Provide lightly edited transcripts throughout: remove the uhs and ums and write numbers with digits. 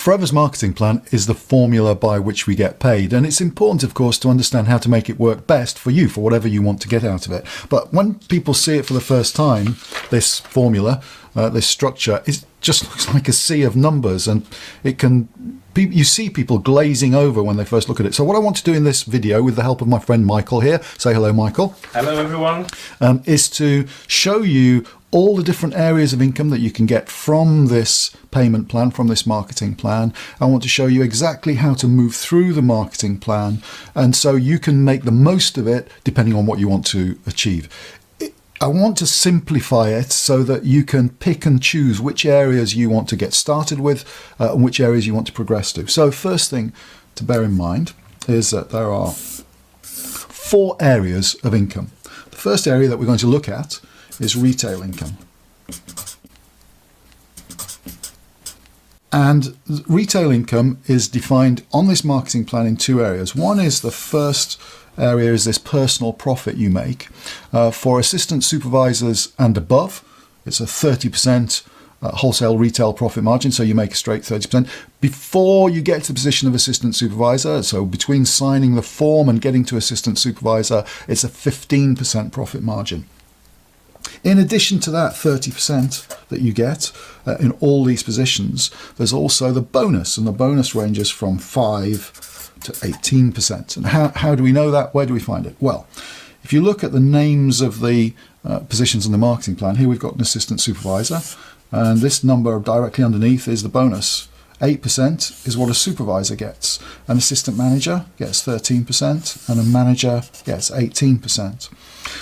Forever's marketing plan is the formula by which we get paid, and it's important, of course, to understand how to make it work best for you, for whatever you want to get out of it. But when people see it for the first time, this formula, this structure, it just looks like a sea of numbers, and you see people glazing over when they first look at it. So what I want to do in this video, with the help of my friend Michael here, say hello, Michael. Hello, everyone. Is to show you all the different areas of income that you can get from this payment plan, from this marketing plan. I want to show you exactly how to move through the marketing plan, and so you can make the most of it depending on what you want to achieve. I want to simplify it so that you can pick and choose which areas you want to get started with and which areas you want to progress to. So first thing to bear in mind is that there are 4 areas of income. The first area that we're going to look at is retail income. And retail income is defined on this marketing plan in 2 areas. One is, the first area is this personal profit you make. For assistant supervisors and above, it's a 30% wholesale retail profit margin, so you make a straight 30%. Before you get to the position of assistant supervisor, so between signing the form and getting to assistant supervisor, it's a 15% profit margin. In addition to that 30% that you get in all these positions, there's also the bonus, and the bonus ranges from 5 to 18%. And how do we know that? Where do we find it? Well, if you look at the names of the positions in the marketing plan, here we've got an assistant supervisor, and this number directly underneath is the bonus. 8% is what a supervisor gets. An assistant manager gets 13%, and a manager gets 18%.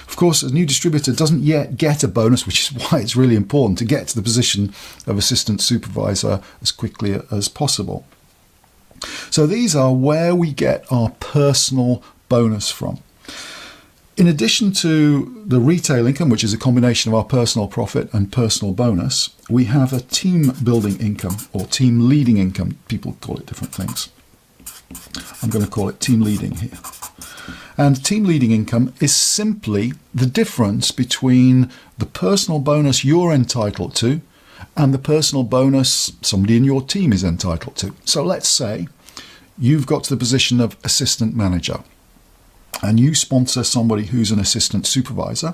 Of course, a new distributor doesn't yet get a bonus, which is why it's really important to get to the position of assistant supervisor as quickly as possible. So these are where we get our personal bonus from. In addition to the retail income, which is a combination of our personal profit and personal bonus, we have a team building income, or team leading income. People call it different things. I'm going to call it team leading here. And team leading income is simply the difference between the personal bonus you're entitled to and the personal bonus somebody in your team is entitled to. So let's say you've got to the position of assistant manager and you sponsor somebody who's an assistant supervisor.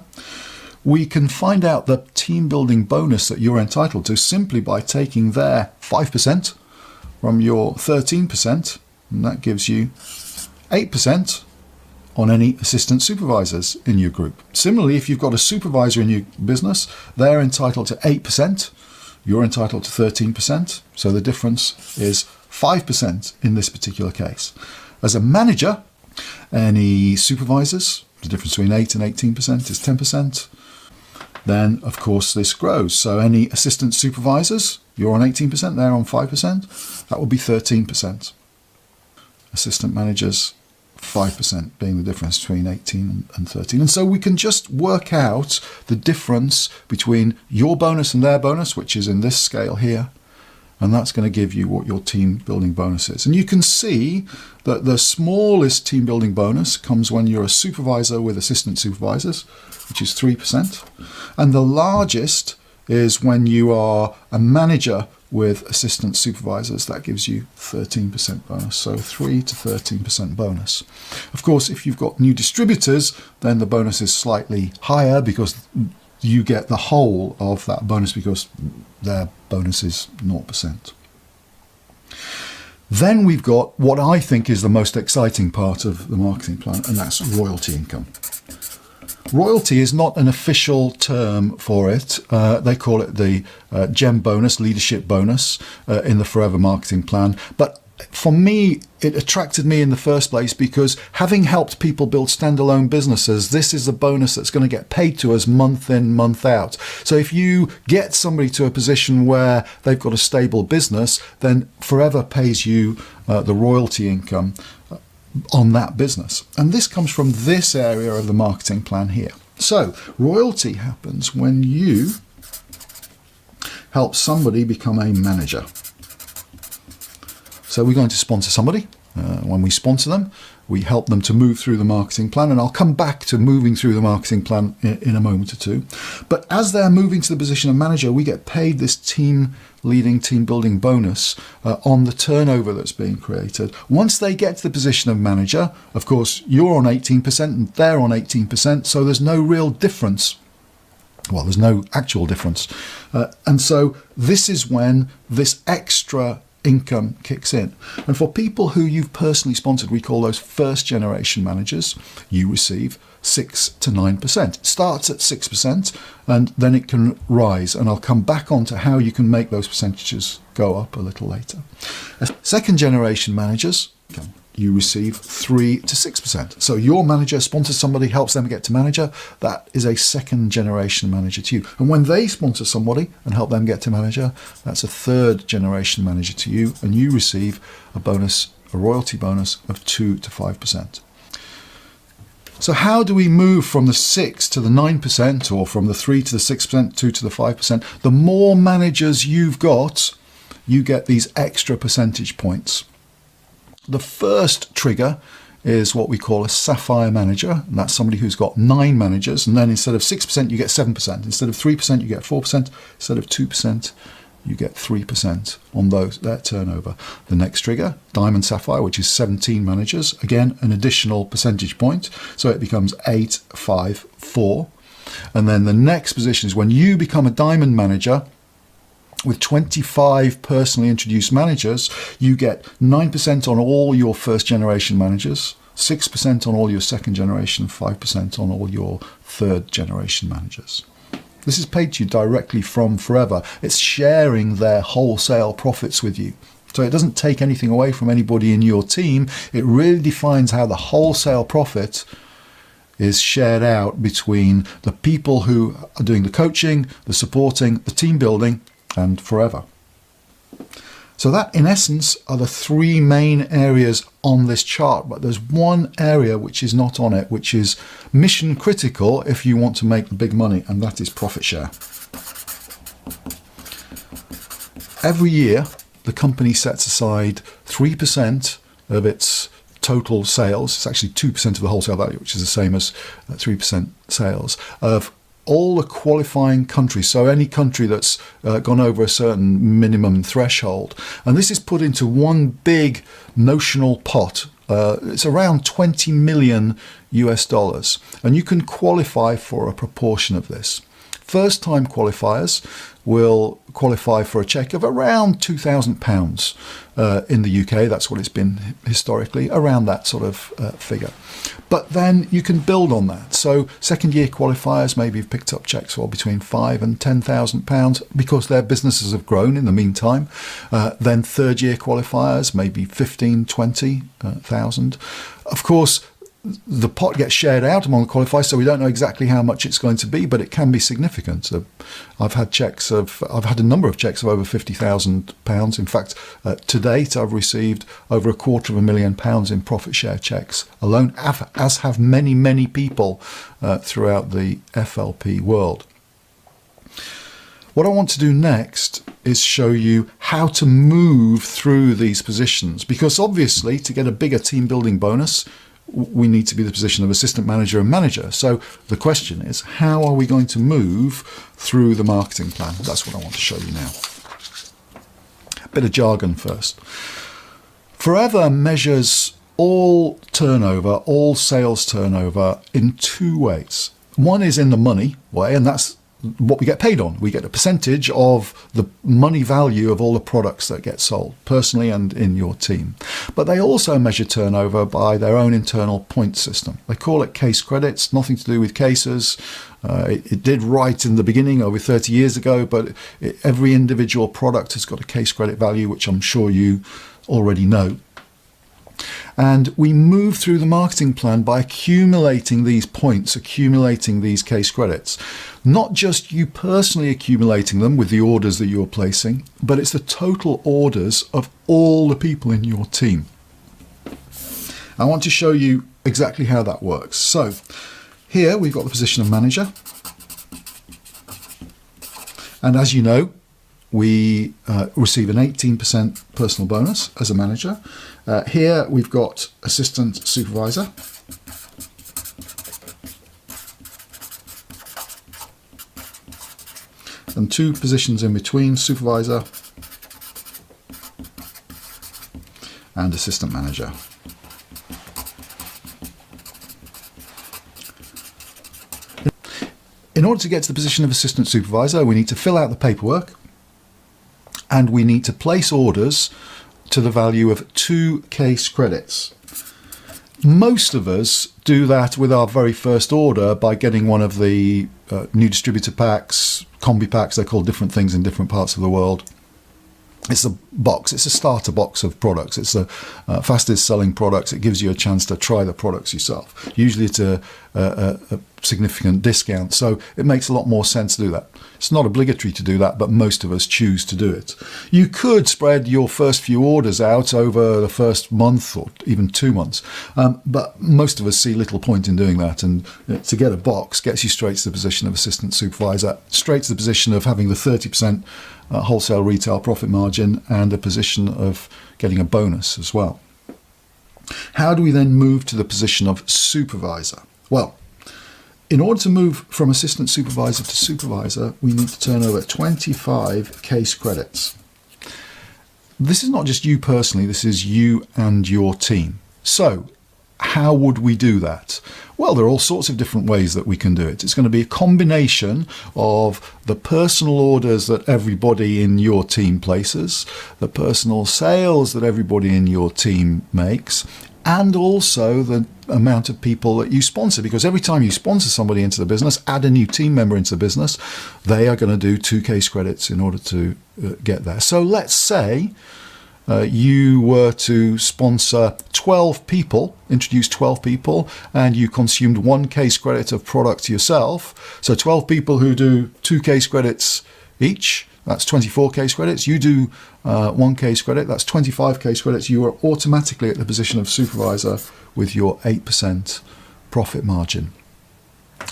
We can find out the team building bonus that you're entitled to simply by taking their 5% from your 13%, and that gives you 8% on any assistant supervisors in your group. Similarly, if you've got a supervisor in your business, they're entitled to 8%, you're entitled to 13%, so the difference is 5% in this particular case. As a manager, any supervisors, the difference between 8 and 18% is 10%. Then, of course, this grows. So any assistant supervisors, you're on 18%, they're on 5%, that will be 13%. Assistant managers, 5% being the difference between 18 and 13. And so we can just work out the difference between your bonus and their bonus, which is in this scale here, and that's going to give you what your team building bonus is. And you can see that the smallest team building bonus comes when you're a supervisor with assistant supervisors, which is 3%, and the largest is when you are a manager with assistant supervisors. That gives you 13% bonus, so 3 to 13% bonus. Of course, if you've got new distributors, then the bonus is slightly higher because you get the whole of that bonus because their bonus is 0%. Then we've got what I think is the most exciting part of the marketing plan, and that's royalty income. Royalty is not an official term for it. They call it the GEM bonus, leadership bonus, in the Forever marketing plan. But for me, it attracted me in the first place because having helped people build standalone businesses, this is the bonus that's going to get paid to us month in, month out. So if you get somebody to a position where they've got a stable business, then Forever pays you the royalty income on that business. And this comes from this area of the marketing plan here. So royalty happens when you help somebody become a manager. So we're going to sponsor somebody When we sponsor them, we help them to move through the marketing plan, and I'll come back to moving through the marketing plan in a moment or two. But as they're moving to the position of manager, we get paid this team building bonus on the turnover that's being created. Once they get to the position of manager, of course, you're on 18% and they're on 18%, so there's no real difference. Well, there's no actual difference. And so this is when this extra income kicks in. And for people who you've personally sponsored, we call those first generation managers, you receive 6 to 9%. It starts at 6% and then it can rise. And I'll come back on to how you can make those percentages go up a little later. As second generation managers, you receive 3 to 6%. So your manager sponsors somebody, helps them get to manager. That is a second generation manager to you. And when they sponsor somebody and help them get to manager, that's a third generation manager to you. And you receive a bonus, a royalty bonus of 2 to 5%. So how do we move from the 6 to the 9% or from the 3 to the 6%, 2 to the 5%? The more managers you've got, you get these extra percentage points. The first trigger is what we call a sapphire manager, and that's somebody who's got 9 managers, and then instead of 6% you get 7%, instead of 3% you get 4%, instead of 2% you get 3% on their turnover. The next trigger, diamond sapphire, which is 17 managers, again an additional percentage point, so it becomes 8, 5, 4. And then the next position is when you become a diamond manager. With 25 personally introduced managers, you get 9% on all your first generation managers, 6% on all your second generation, 5% on all your third generation managers. This is paid to you directly from Forever. It's sharing their wholesale profits with you. So it doesn't take anything away from anybody in your team. It really defines how the wholesale profit is shared out between the people who are doing the coaching, the supporting, the team building, and Forever. So that in essence are the 3 main areas on this chart, but there's one area which is not on it, which is mission critical if you want to make the big money, and that is profit share. Every year the company sets aside 3% of its total sales. It's actually 2% of the wholesale value, which is the same as 3% sales of all the qualifying countries, so any country that's gone over a certain minimum threshold. And this is put into one big notional pot. It's around 20 million US dollars. And you can qualify for a proportion of this. First-time qualifiers will qualify for a cheque of around £2,000 in the UK. That's what it's been historically, around that sort of figure. But then you can build on that. So second-year qualifiers maybe have picked up cheques for between £5,000 and £10,000 because their businesses have grown in the meantime. Then third-year qualifiers maybe 15,000, 20,000. Of course, the pot gets shared out among the qualifiers, so we don't know exactly how much it's going to be, but it can be significant. So I've had a number of cheques of over £50,000. In fact, to date, I've received over £250,000 in profit share cheques alone, as have many, many people throughout the FLP world. What I want to do next is show you how to move through these positions, because obviously to get a bigger team building bonus, we need to be the position of assistant manager and manager. So the question is, how are we going to move through the marketing plan? That's what I want to show you now. A bit of jargon first. Forever measures all turnover, all sales turnover in 2 ways. One is in the money way, and that's what we get paid on. We get a percentage of the money value of all the products that get sold, personally and in your team. But they also measure turnover by their own internal point system. They call it case credits, nothing to do with cases. It did right in the beginning over 30 years ago, but every individual product has got a case credit value, which I'm sure you already know. And we move through the marketing plan by accumulating these points, accumulating these case credits. Not just you personally accumulating them with the orders that you're placing, but it's the total orders of all the people in your team. I want to show you exactly how that works. So here we've got the position of manager. And as you know, we receive an 18% personal bonus as a manager. Here we've got assistant supervisor. And 2 positions in between, supervisor and assistant manager. In order to get to the position of assistant supervisor, we need to fill out the paperwork and we need to place orders to the value of 2 case credits. Most of us do that with our very first order by getting one of the new distributor packs, combi packs, they're called different things in different parts of the world. It's a box, it's a starter box of products. It's the fastest selling products. It gives you a chance to try the products yourself. Usually it's a significant discount, so it makes a lot more sense to do that. It's not obligatory to do that, but most of us choose to do it. You could spread your first few orders out over the first month or even 2 months, but most of us see little point in doing that, and to get a box gets you straight to the position of assistant supervisor, straight to the position of having the 30% wholesale retail profit margin and a position of getting a bonus as well. How do we then move to the position of supervisor? Well, in order to move from assistant supervisor to supervisor, we need to turn over 25 case credits. This is not just you personally, this is you and your team. So, how would we do that? Well, there are all sorts of different ways that we can do it. It's going to be a combination of the personal orders that everybody in your team places, the personal sales that everybody in your team makes, and also the amount of people that you sponsor, because every time you sponsor somebody into the business, add a new team member into the business, they are going to do 2 case credits in order to get there. So let's say you were to sponsor 12 people, introduce 12 people, and you consumed 1 case credit of product yourself. So 12 people who do 2 case credits each, that's 24 case credits. You do 1 case credit, that's 25 case credits. You are automatically at the position of supervisor with your 8% profit margin.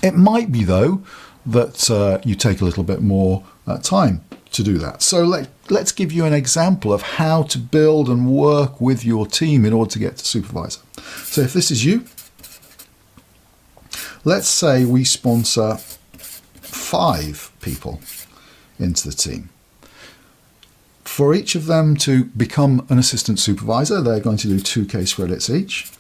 It might be, though, that you take a little bit more time to do that. So let's give you an example of how to build and work with your team in order to get to supervisor. So if this is you, let's say we sponsor 5 people into the team. For each of them to become an assistant supervisor, they're going to do 2 case credits each.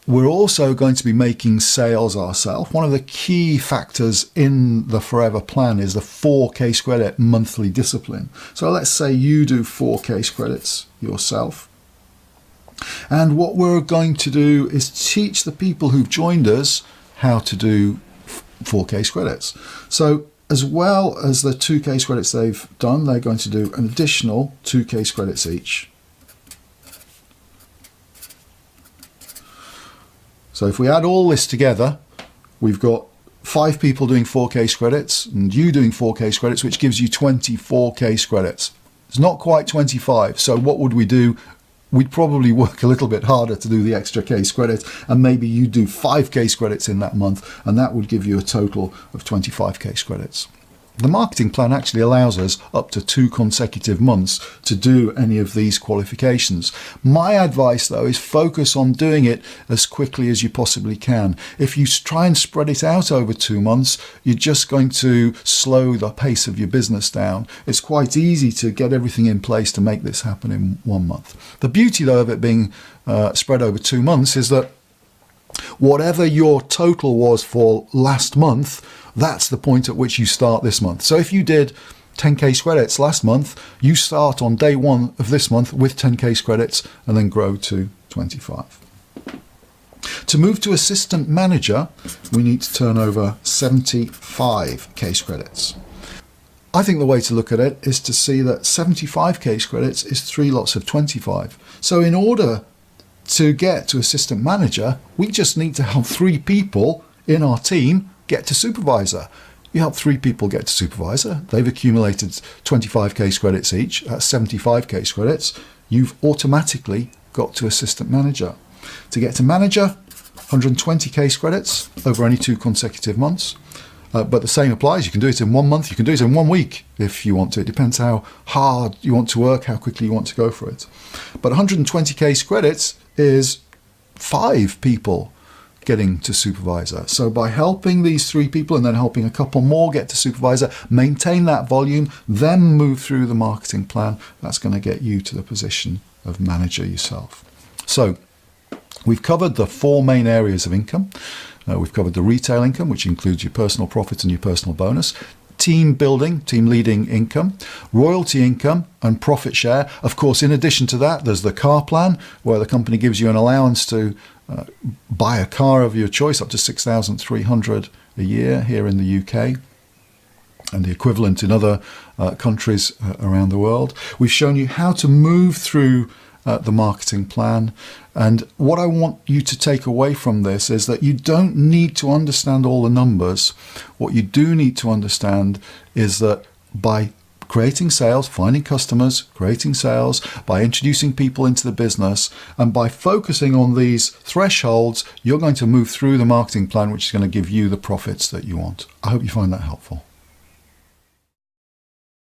We're also going to be making sales ourselves. One of the key factors in the Forever Plan is the 4 case credit monthly discipline. So let's say you do 4 case credits yourself. And what we're going to do is teach the people who've joined us how to do 4 case credits. So as well as the 2 case credits they've done, they're going to do an additional 2 case credits each. So if we add all this together, we've got 5 people doing 4 case credits and you doing 4 case credits, which gives you 24 case credits. It's not quite 25. So what would we do? We'd probably work a little bit harder to do the extra case credits, and maybe you do 5 case credits in that month, and that would give you a total of 25 case credits. The marketing plan actually allows us up to 2 consecutive months to do any of these qualifications. My advice, though, is focus on doing it as quickly as you possibly can. If you try and spread it out over 2 months, you're just going to slow the pace of your business down. It's quite easy to get everything in place to make this happen in 1 month. The beauty, though, of it being spread over 2 months is that whatever your total was for last month, that's the point at which you start this month. So if you did 10 case credits last month, you start on day 1 of this month with 10 case credits and then grow to 25. To move to assistant manager, we need to turn over 75 case credits. I think the way to look at it is to see that 75 case credits is 3 lots of 25. So in order to get to assistant manager, we just need to help 3 people in our team get to supervisor. You help 3 people get to supervisor. They've accumulated 25 case credits each. That's 75 case credits. You've automatically got to assistant manager. To get to manager, 120 case credits over any 2 consecutive months. But the same applies. You can do it in 1 month. You can do it in 1 week if you want to. It depends how hard you want to work, how quickly you want to go for it. But 120 case credits is 5 people getting to supervisor. So by helping these 3 people and then helping a couple more get to supervisor, maintain that volume, then move through the marketing plan, that's going to get you to the position of manager yourself. So we've covered the 4 main areas of income. We've covered the retail income, which includes your personal profits and your personal bonus, team building, team leading income, royalty income, and profit share. Of course, in addition to that, there's the car plan, where the company gives you an allowance to buy a car of your choice, up to $6,300 a year here in the UK, and the equivalent in other countries around the world. We've shown you how to move through the marketing plan. And what I want you to take away from this is that you don't need to understand all the numbers. What you do need to understand is that by creating sales, finding customers, creating sales, by introducing people into the business, and by focusing on these thresholds, you're going to move through the marketing plan, which is going to give you the profits that you want. I hope you find that helpful.